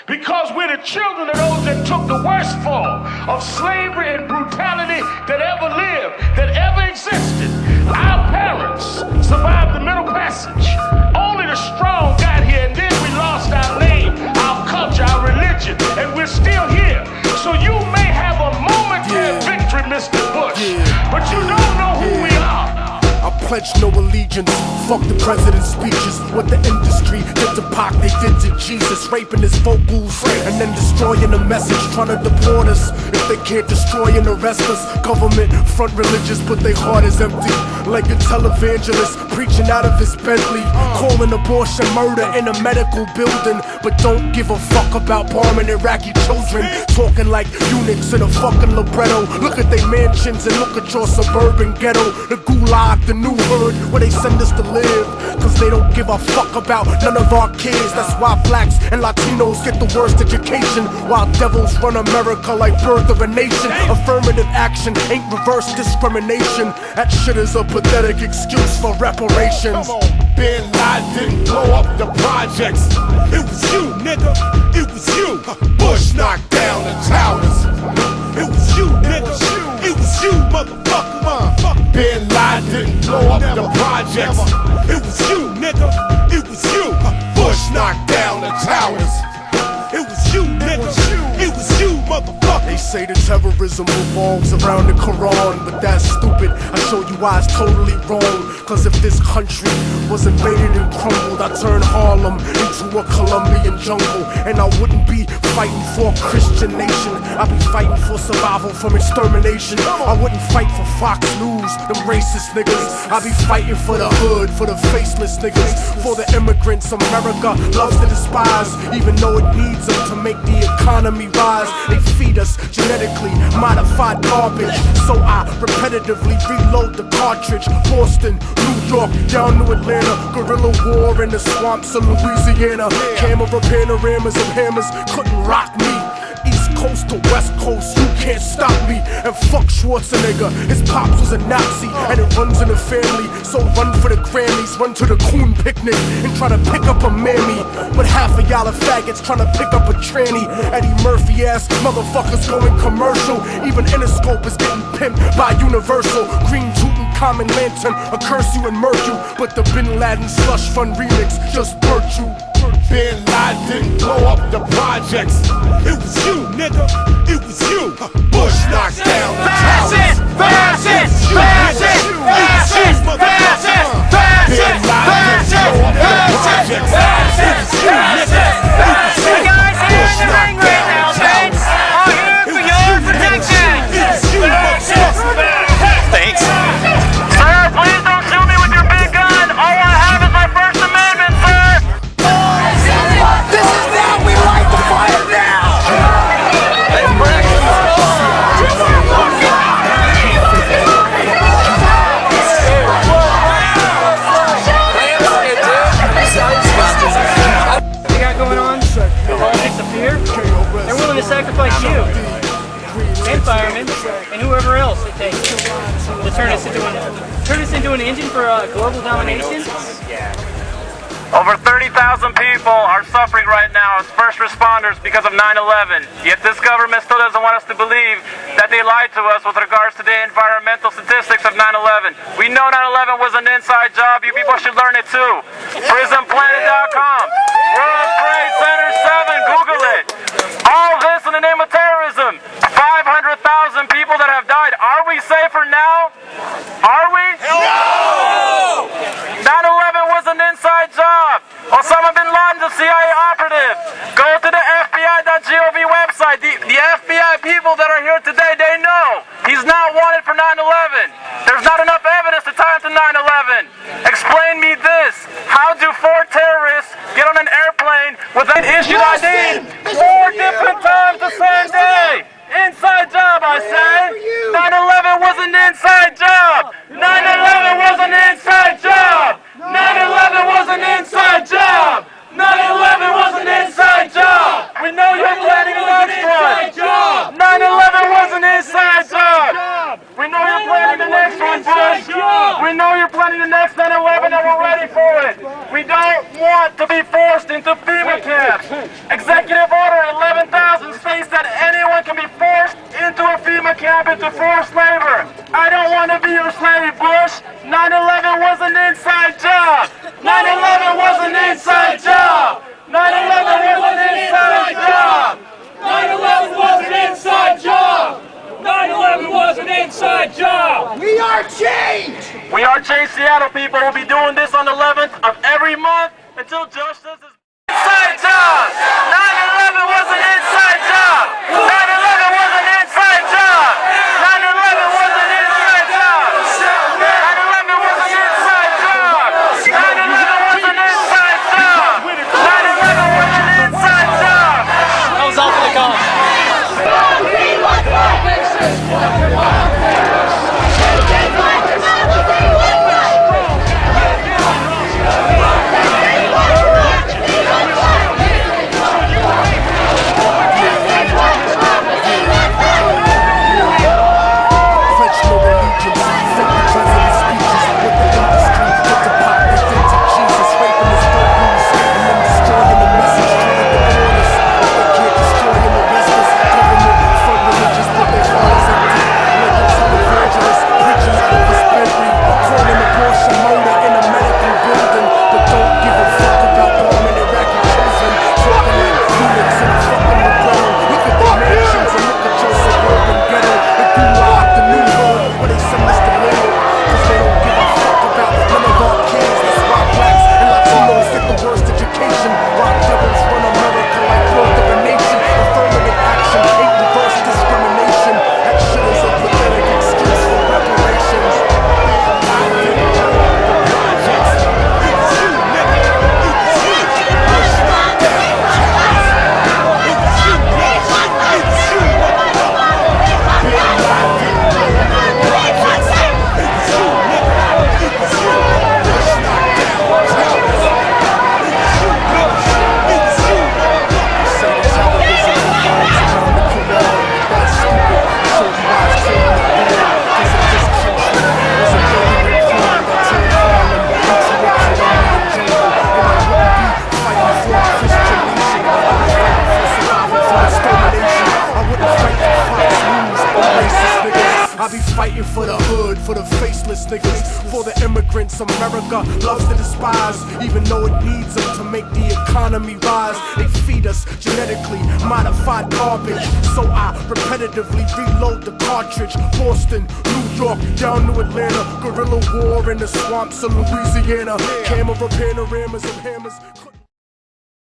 because we're the children of those that took the worst form of slavery and brutality that ever lived, that ever existed. Our parents survived the Middle Passage. Only the strong got here, and then we lost our name, our culture, our religion, and we're still here. So you may have a momentary victory, Mr. Bush, but you don't know who we are. I pledge no allegiance, fuck the president's speeches. What the industry did to Pac, they did to Jesus. Raping his vocals and then destroying the message, trying to deport us. If they can't destroy and arrest us, government front religious, but their heart is empty. Like a televangelist preaching out of his Bentley, calling abortion murder in a medical building, but don't give a fuck about bombing Iraqi children. Talking like eunuchs in a fucking libretto. Look at their mansions and look at your suburban ghetto. The gulag, the new hood where they send us to live, cause they don't give a fuck about none of our kids. That's why blacks and Latinos get the worst education, while devils run America like birth of a nation. Affirmative action ain't reverse discrimination. That shit is a pathetic excuse for reparations. Bin Laden didn't blow up the projects. It was you, nigga. It was you. Bush knocked down the towers. It was you, nigga. It was you, motherfucker. Bin Laden didn't blow up the projects. It was you, nigga. It was you. Bush knocked down the towers. It was you, nigga. It was you, motherfucker. They say the terrorism revolves around the Quran, but that's stupid. I show you why it's totally wrong. Cause if this country was invaded and crumbled, I'd turn Harlem into a Colombian jungle. And I wouldn't be fighting for a Christian nation, I'd be fighting for survival from extermination. I wouldn't fight for Fox News, them racist niggas. I'd be fighting for the hood, for the faceless niggas, for the immigrants America loves to despise, even though it needs them to make the economy rise. They feed us genetically modified garbage, so I repetitively reload the cartridge. Boston, New York, down to Atlanta, guerrilla war in the swamps of Louisiana. Camera panoramas of hammers couldn't rock me. East Coast to West Coast, you can't stop me. And fuck Schwarzenegger, his pops was a Nazi, and it runs in the family. So run for the Grammys, run to the Coon picnic, and try to pick up a mammy. But half of y'all are faggots trying to pick up a tranny. Eddie Murphy ass motherfuckers going commercial. Even Interscope is getting pimped by Universal. Green Tutankhamun lantern, a curse you and murk you. But the Bin Laden slush fund remix just burnt you. Bin Laden didn't blow up the projects. It was you, nigga. It was you. Bush knocked down the towers. Fascist! Fascist! Fascist! Fascist! Bin Laden didn't blow up the projects. It was you, nigga. It was you. You guys here in the ring right now, saints, are here for your protection. It was you, motherfucker. Thanks. Sir, please don't shoot me with your big gun. All I have is my First Amendment, sir. This is now, we light the fire now! They got going on, the politics of fear, they're willing to sacrifice you, and firemen, and whoever else it takes to turn us into an engine for global domination. Over 30,000 people are suffering right now as first responders because of 9/11. Yet this government still doesn't want us to believe that they lied to us with regards to the environmental statistics of 9/11. We know 9/11 was an inside job. You people should learn it too. PrisonPlanet.com. World Trade Center 7. Google it. All this in the name of terrorism. 500,000 people that have died. Are we safer now? Are we? No! 9/11 was an inside job. Osama bin Laden, the CIA operative. Go to the FBI.gov website. The FBI people that are here today, they know he's not wanted for 9/11. There's not enough evidence to tie him to 9/11. Explain me this. How do 4 terrorists get on an airplane without issued ID 4 different times the same day? Inside job, I say. 9/11 was an inside job. 9/11 was an inside job. 9/11 was an inside job. 9/11 was an inside job. We know you're planning the next one. 9/11 was an inside job. We know you're planning the next one, Bush. We know you're planning. planning the next 9/11 and we're ready for it. We don't want to be forced into FEMA camps. Executive Order 11,000 states that anyone can be forced into a FEMA camp into forced labor. I don't want to be your slave, Bush. 9/11 was an inside job. 9/11 was an inside job. 9/11 was an inside job. 9/11 was an inside job! 9/11 was an inside job! We are change! We are Change Seattle, people. We'll be doing this on the 11th of every month until justice is... Inside job! 9/11 was an inside job! 9/11 was an inside job! 9/11 was an inside job! 9/11 was an inside job! 9/11 was an inside job! 9/11 was an inside job! That was all for the cause. I be fighting for the hood, for the faceless niggas, for the immigrants America loves to despise, even though it needs them to make the economy rise. They feed us genetically modified garbage, so I repetitively reload the cartridge. Boston, New York, down to Atlanta, guerrilla war in the swamps of Louisiana, camera panoramas of hammers.